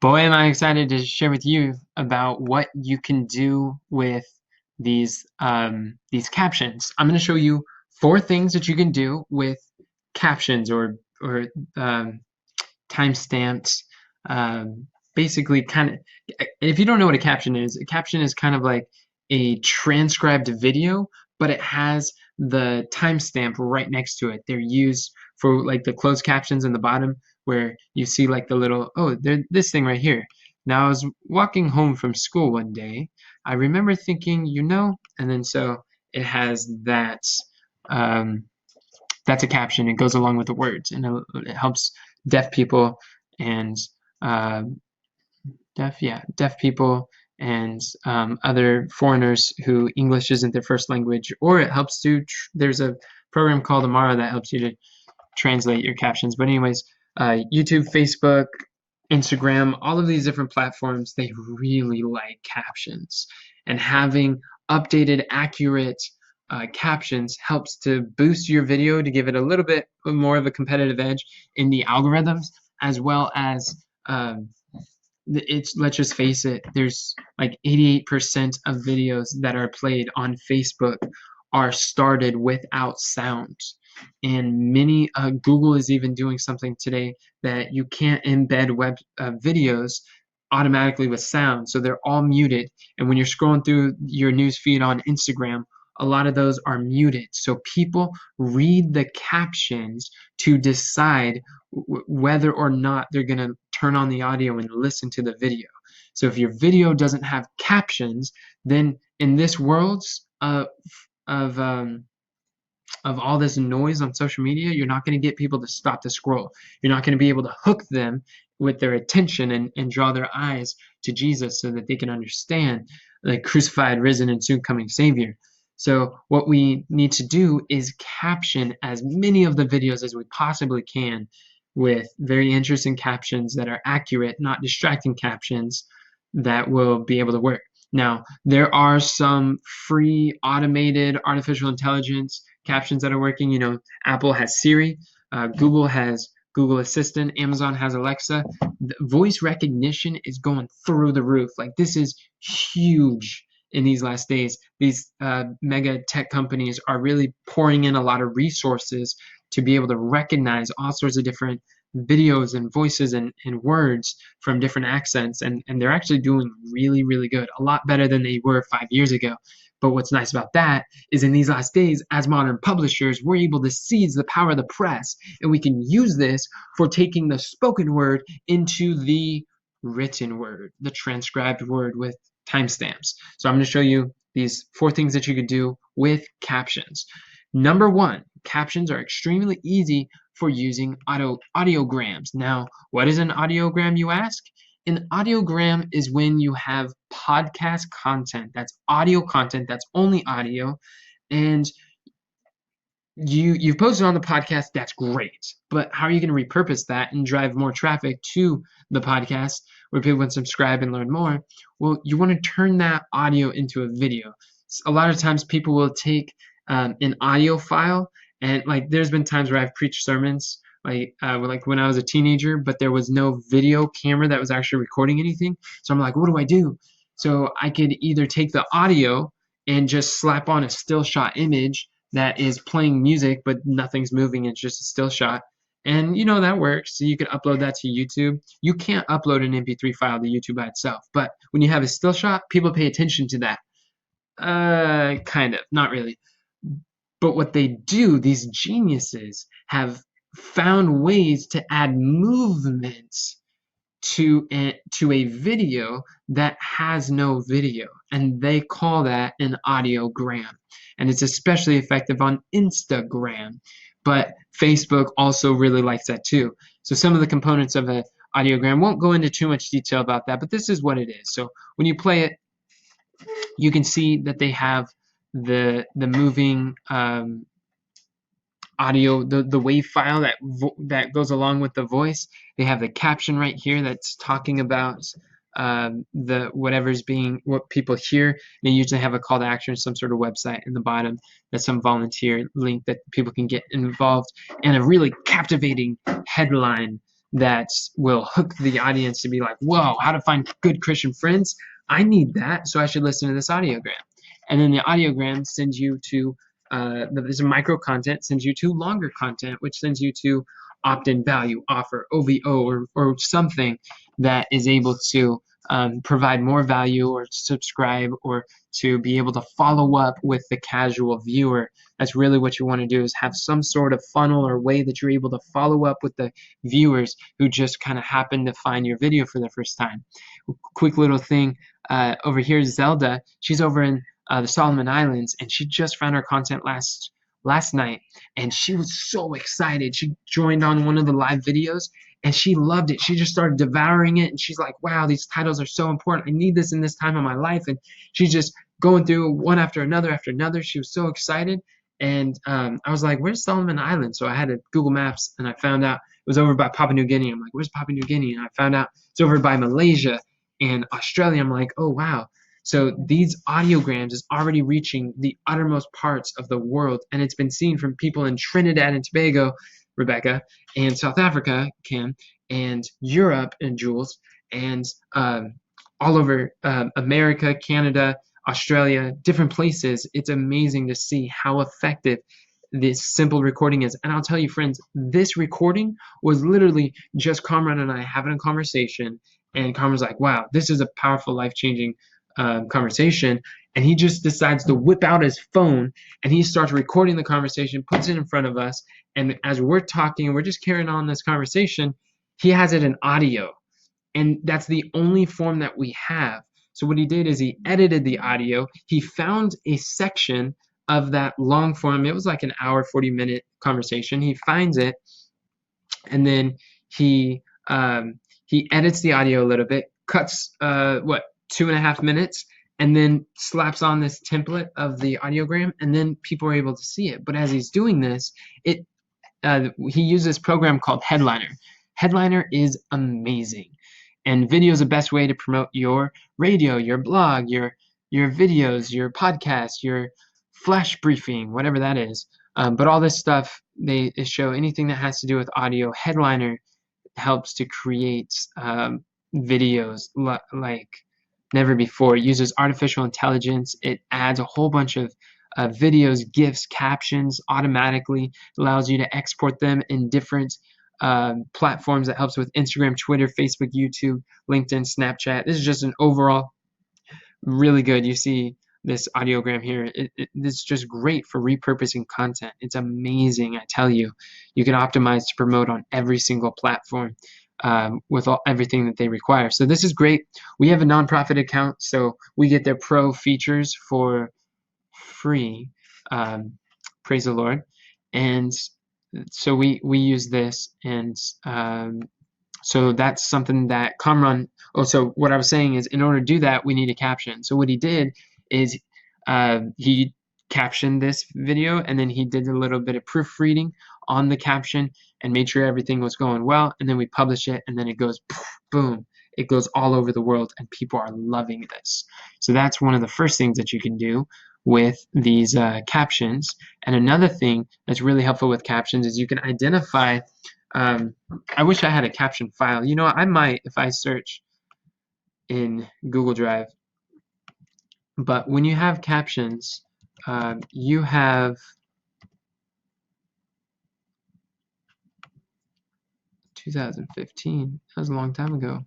Boy, am I excited to share with you about what you can do with these captions. I'm going to show you 4 things that you can do with captions or um, timestamps. Um, Basically, kind of, if you don't know what a caption is kind of like a transcribed video, but it has the timestamp right next to it. They're used for like the closed captions in the bottom where you see like the little, oh, there, this thing right here. Now, I was walking home from school one day. I remember thinking, and then so it has that. Um, that's a caption. It goes along with the words, and it helps deaf people and uh, deaf people and other foreigners who English isn't their first language. Or it helps to. There's a program called Amara that helps you to translate your captions. But anyways, YouTube, Facebook, Instagram, all of these different platforms, they really like captions, and having updated, accurate captions helps to boost your video to give it a little bit more of a competitive edge in the algorithms, as well as let's just face it, there's like 88% of videos that are played on Facebook are started without sound. And many Google is even doing something today that you can't embed web videos automatically with sound, so they're all muted. And when you're scrolling through your news feed on Instagram, a lot of those are muted. So people read the captions to decide whether or not they're going to turn on the audio and listen to the video. So if your video doesn't have captions, then in this world of all this noise on social media, you're not going to get people to stop the scroll. You're not going to be able to hook them with their attention and draw their eyes to Jesus so that they can understand the crucified, risen, and soon coming Savior. So what we need to do is caption as many of the videos as we possibly can with very interesting captions that are accurate, not distracting captions that will be able to work. Now, there are some free automated artificial intelligence captions that are working. Apple has Siri, Google has Google Assistant, Amazon has Alexa. The voice recognition is going through the roof. Like, this is huge in these last days. These mega tech companies are really pouring in a lot of resources to be able to recognize all sorts of different videos and voices and words from different accents, and they're actually doing really, really good, a lot better than they were 5 years ago. But what's nice about that is in these last days, as modern publishers, we're able to seize the power of the press, and we can use this for taking the spoken word into the written word, the transcribed word with timestamps. So I'm going to show you these 4 things that you could do with captions. Number 1, captions are extremely easy for using audiograms. Now, what is an audiogram, you ask? An audiogram is when you have podcast content. That's audio content, that's only audio, and you've posted on the podcast. That's great, but how are you going to repurpose that and drive more traffic to the podcast where people can subscribe and learn more? Well, you want to turn that audio into a video. A lot of times people will take an audio file, and like there's been times where I've preached sermons like when I was a teenager, but there was no video camera that was actually recording anything. So I'm like, what do I do? So I could either take the audio and just slap on a still shot image that is playing music, but nothing's moving. It's just a still shot. And that works. So you can upload that to YouTube. You can't upload an MP3 file to YouTube by itself, but when you have a still shot, people pay attention to that. Kind of, not really. But what they do, these geniuses have found ways to add movement to a video that has no video, and they call that an audiogram. And it's especially effective on Instagram, but Facebook also really likes that too. So some of the components of an audiogram, won't go into too much detail about that, but this is what it is. So when you play it, you can see that they have the moving audio, the wave file that goes along with the voice. They have the caption right here that's talking about the what people hear. They usually have a call to action, some sort of website in the bottom. That's some volunteer link that people can get involved, and a really captivating headline that will hook the audience to be like, whoa, how to find good Christian friends? I need that, so I should listen to this audiogram. And then the audiogram sends you to, there's a micro content, sends you to longer content, which sends you to opt-in, value, offer, OVO, or something that is able to provide more value, or subscribe, or to be able to follow up with the casual viewer. That's really what you want to do, is have some sort of funnel or way that you're able to follow up with the viewers who just kind of happen to find your video for the first time. Quick little thing, over here, Zelda, she's over in the Solomon Islands, and she just found our content last night, and she was so excited. She joined on one of the live videos, and she loved it. She just started devouring it, and she's like, wow, these titles are so important. I need this in this time of my life. And she's just going through one after another after another. She was so excited. And I was like, where's Solomon Island? So I had to Google Maps, and I found out it was over by Papua New Guinea. I'm like, where's Papua New Guinea? And I found out it's over by Malaysia and Australia. I'm like, oh, wow. So these audiograms is already reaching the uttermost parts of the world, and it's been seen from people in Trinidad and Tobago, Rebecca, and South Africa, Kim, and Europe, and Jules, and all over America, Canada, Australia, different places. It's amazing to see how effective this simple recording is. And I'll tell you, friends, this recording was literally just Kamran and I having a conversation, and Kamran's like, wow, this is a powerful, life-changing conversation. And he just decides to whip out his phone, and he starts recording the conversation, puts it in front of us, and as we're talking and we're just carrying on this conversation, he has it in audio. And that's the only form that we have. So what he did is he edited the audio. He found a section of that long form. It was like an hour, 40-minute conversation. He finds it, and then he edits the audio a little bit, cuts 2.5 minutes, and then slaps on this template of the audiogram, and then people are able to see it. But as he's doing this, he uses this program called Headliner. Headliner is amazing, and video is the best way to promote your radio, your blog, your videos, your podcast, your flash briefing, whatever that is. But all this stuff, they show anything that has to do with audio. Headliner helps to create videos like never before. It uses artificial intelligence. It adds a whole bunch of videos, GIFs, captions automatically. It allows you to export them in different platforms. That helps with Instagram, Twitter, Facebook, YouTube, LinkedIn, Snapchat. This is just an overall really good. You see this audiogram here. This is just great for repurposing content. It's amazing, I tell you. You can optimize to promote on every single platform with everything that they require. So this is great. We have a nonprofit account, so we get their pro features for free. Praise the Lord. And so we use this, and so that's something that Kamran. Oh, so what I was saying is, in order to do that, we need a caption. So what he did is he captioned this video, and then he did a little bit of proofreading on the caption and made sure everything was going well, and then we publish it, and then it goes boom. It goes all over the world, and people are loving this. So that's one of the first things that you can do with these captions. And another thing that's really helpful with captions is you can identify. I wish I had a caption file. You know, I might if I search in Google Drive. But when you have captions, you have 2015. That was a long time ago.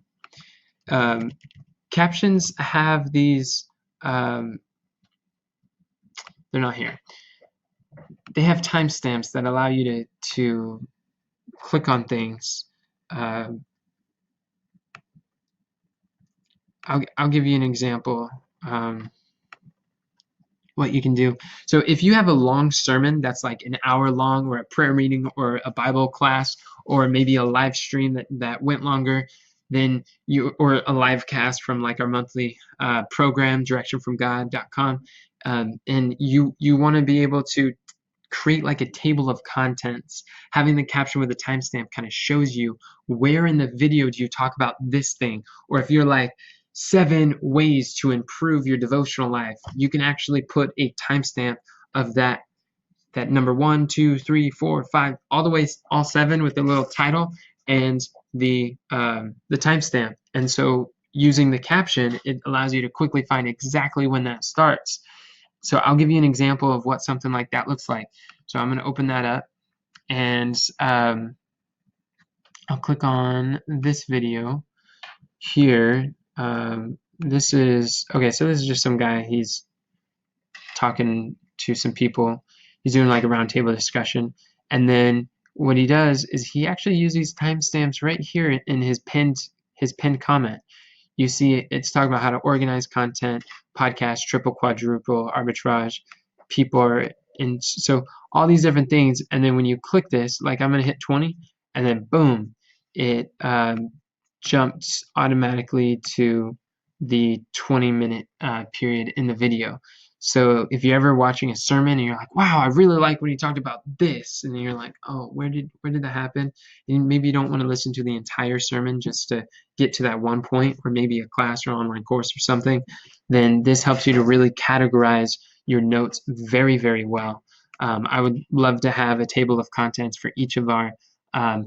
Captions have these. They're not here. They have timestamps that allow you to click on things. I'll give you an example. What you can do. So if you have a long sermon that's like an hour long, or a prayer meeting, or a Bible class, or maybe a live stream that went longer, then or a live cast from like our monthly program, directionfromgod.com, and you want to be able to create like a table of contents. Having the caption with a timestamp kind of shows you where in the video do you talk about this thing. Or if you're like 7 ways to improve your devotional life, you can actually put a timestamp of that number 1, 2, 3, 4, 5, all the way, all 7 with the little title, and the timestamp. And so using the caption, it allows you to quickly find exactly when that starts. So I'll give you an example of what something like that looks like. So I'm going to open that up, and I'll click on this video here. This is okay. So this is just some guy. He's talking to some people. He's doing like a roundtable discussion, and then what he does is he actually uses these timestamps right here in his pinned comment. You see it's talking about how to organize content, podcast, triple, quadruple, arbitrage. People are in, so all these different things. And then when you click this, like I'm going to hit 20, and then boom, it jumps automatically to the 20-minute period in the video. So if you're ever watching a sermon and you're like, wow, I really like when he talked about this, and then you're like, oh, where did that happen? And maybe you don't want to listen to the entire sermon just to get to that one point, or maybe a class or online course or something, then this helps you to really categorize your notes very, very well. I would love to have a table of contents for each of our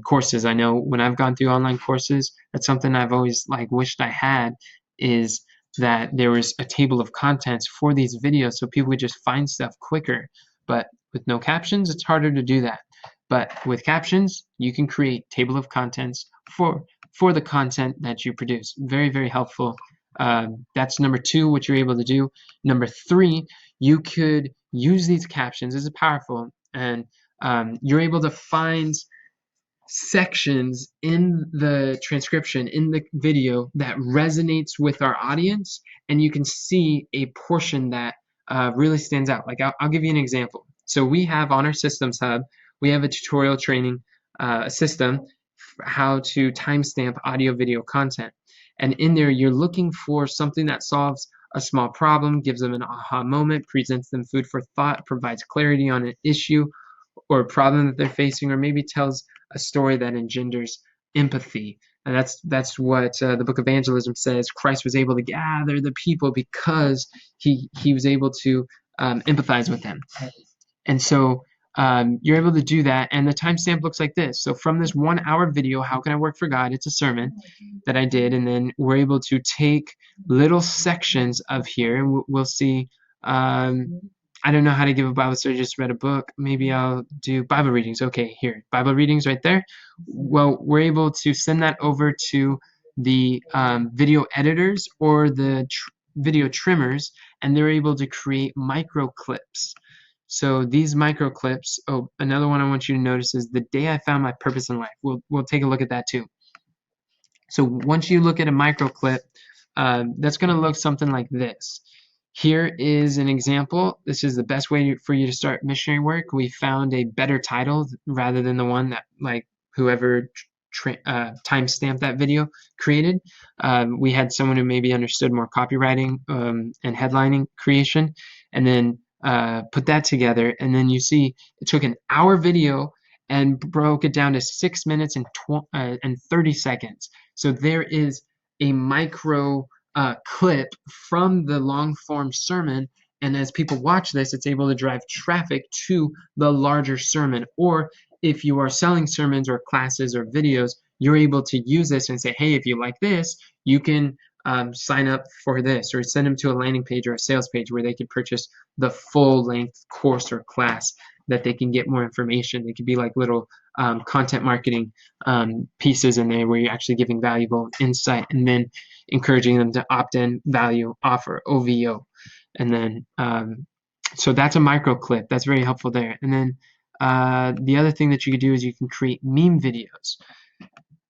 courses. I know when I've gone through online courses, that's something I've always like wished I had, is that there was a table of contents for these videos so people would just find stuff quicker. But with no captions, it's harder to do that. But with captions, you can create table of contents for the content that you produce. Very, very helpful. That's number 2, what you're able to do. Number 3, you could use these captions. This is powerful. And you're able to find sections in the transcription, in the video, that resonates with our audience, and you can see a portion that really stands out. Like I'll give you an example. So we have on our Systems Hub, we have a tutorial training system for how to timestamp audio video content. And in there, you're looking for something that solves a small problem, gives them an aha moment, presents them food for thought, provides clarity on an issue or a problem that they're facing, or maybe tells a story that engenders empathy. And that's what the book of Evangelism says. Christ was able to gather the people because he was able to empathize with them. And so you're able to do that. And the timestamp looks like this. So from this 1-hour video, How Can I Work for God? It's a sermon that I did. And then we're able to take little sections of here. And we'll see. I don't know how to give a Bible study. I just read a book. Maybe I'll do Bible readings. Okay, here, Bible readings right there. Well, we're able to send that over to the video editors or the video trimmers, and they're able to create micro clips. So these micro clips. Oh, another one I want you to notice is The Day I Found My Purpose in Life. We'll take a look at that too. So once you look at a micro clip, that's going to look something like this. Here is an example. This is the best way for you to start missionary work. We found a better title rather than the one that like whoever timestamped that video created. We had someone who maybe understood more copywriting and headlining creation, and then put that together. And then you see it took an hour video and broke it down to 6 minutes and 30 seconds. So there is a micro clip from the long form sermon, and as people watch this, it's able to drive traffic to the larger sermon. Or if you are selling sermons or classes or videos, you're able to use this and say, hey, if you like this, you can sign up for this, or send them to a landing page or a sales page where they can purchase the full length course or class, that they can get more information. They could be like little content marketing pieces in there where you're actually giving valuable insight, and then encouraging them to opt in, value, offer, OVO. And then, so that's a micro clip. That's very helpful there. And then the other thing that you could do is you can create meme videos.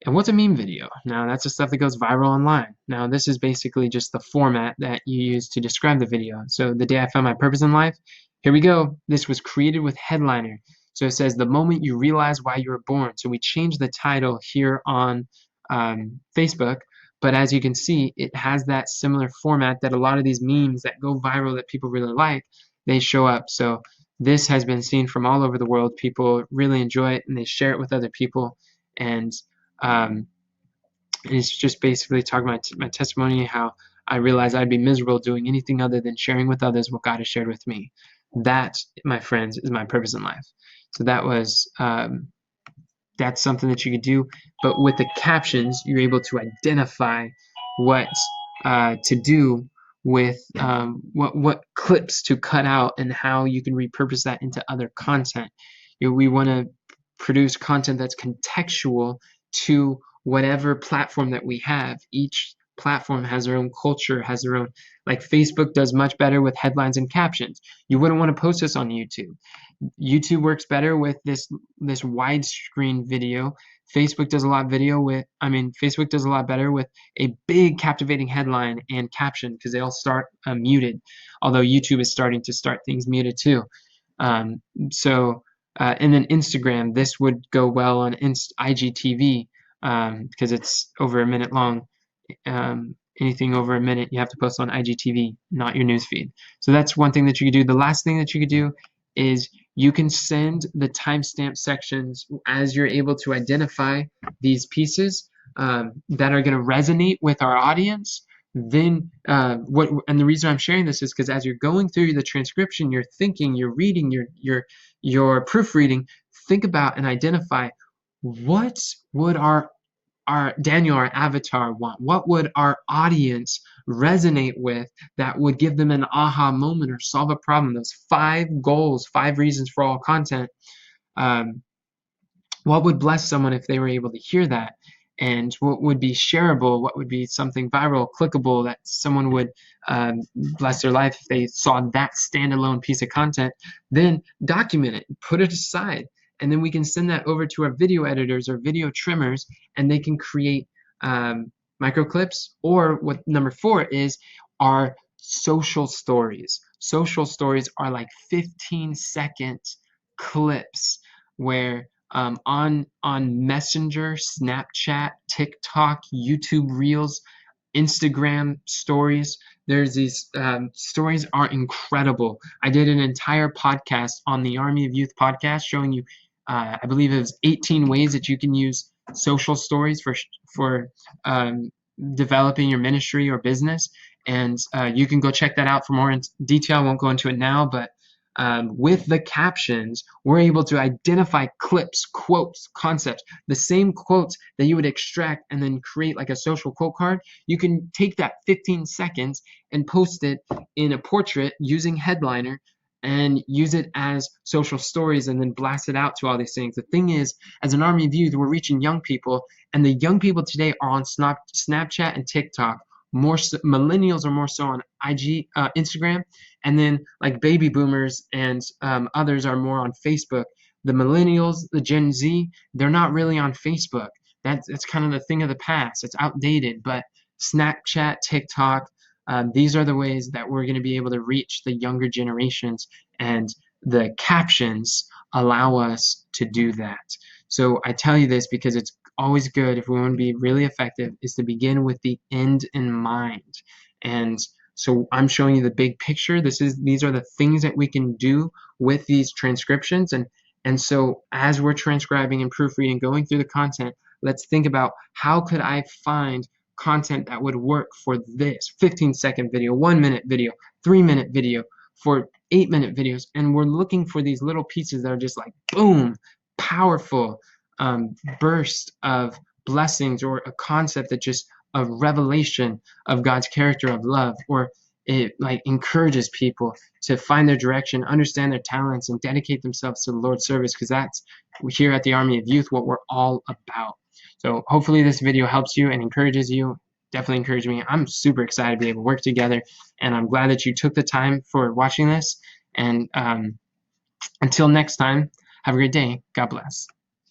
And what's a meme video? Now, that's the stuff that goes viral online. Now, this is basically just the format that you use to describe the video. So The Day I Found My Purpose in Life, here we go. This was created with Headliner. So it says, the moment you realize why you were born. So we changed the title here on Facebook, but as you can see, it has that similar format that a lot of these memes that go viral that people really like, they show up. So this has been seen from all over the world. People really enjoy it, and they share it with other people. And it's just basically talking about my testimony, how I realized I'd be miserable doing anything other than sharing with others what God has shared with me. That, my friends, is my purpose in life. So that was that's something that you could do. But with the captions, you're able to identify what to do with what clips to cut out and how you can repurpose that into other content. We want to produce content that's contextual to whatever platform that we have. Each platform has their own culture, has their own, like Facebook does much better with headlines and captions. You wouldn't want to post this on YouTube. YouTube works better with this widescreen video. Facebook does a lot Facebook does a lot better with a big captivating headline and caption because they all start muted. Although YouTube is starting to start things muted too. Um, so and then Instagram, this would go well on IGTV because it's over a minute long. Anything over a minute, you have to post on IGTV, not your newsfeed. So that's one thing that you could do. The last thing that you could do is you can send the timestamp sections as you're able to identify these pieces that are going to resonate with our audience. Then and the reason I'm sharing this is because as you're going through the transcription, you're thinking, you're reading, you're proofreading, think about and identify what would our Daniel, our avatar, want? What would our audience resonate with that would give them an aha moment or solve a problem? Those 5 goals, 5 reasons for all content. What would bless someone if they were able to hear that? And what would be shareable? What would be something viral, clickable that someone would bless their life if they saw that standalone piece of content? Then document it, put it aside. And then we can send that over to our video editors or video trimmers, and they can create micro clips. Or what number 4 is are social stories. Social stories are like 15-second clips where on Messenger, Snapchat, TikTok, YouTube Reels, Instagram stories. There's these stories are incredible. I did an entire podcast on the Army of Youth podcast showing you I believe it was 18 ways that you can use social stories for developing your ministry or business. And you can go check that out for more in detail. I won't go into it now, but with the captions, we're able to identify clips, quotes, concepts, the same quotes that you would extract and then create like a social quote card. You can take that 15 seconds and post it in a portrait using Headliner and use it as social stories and then blast it out to all these things. The thing is, as an Army of Youth, we're reaching young people, and the young people today are on Snapchat and TikTok. More so, millennials are more so on Instagram, and then like baby boomers and others are more on Facebook. The millennials, the Gen Z, they're not really on Facebook. That's kind of the thing of the past. It's outdated. But Snapchat, TikTok, these are the ways that we're going to be able to reach the younger generations, and the captions allow us to do that. So I tell you this because it's always good, if we want to be really effective, is to begin with the end in mind. And so I'm showing you the big picture. These are the things that we can do with these transcriptions. And so as we're transcribing and proofreading, going through the content, let's think about how could I find content that would work for this 15-second video, 1-minute video, 3-minute video, for 8-minute videos. And we're looking for these little pieces that are just like boom, powerful burst of blessings, or a concept that just a revelation of God's character of love, or it like encourages people to find their direction, understand their talents, and dedicate themselves to the Lord's service, because that's here at the Army of Youth what we're all about. So hopefully this video helps you and encourages you. Definitely encourage me. I'm super excited to be able to work together, and I'm glad that you took the time for watching this. And until next time, have a great day. God bless.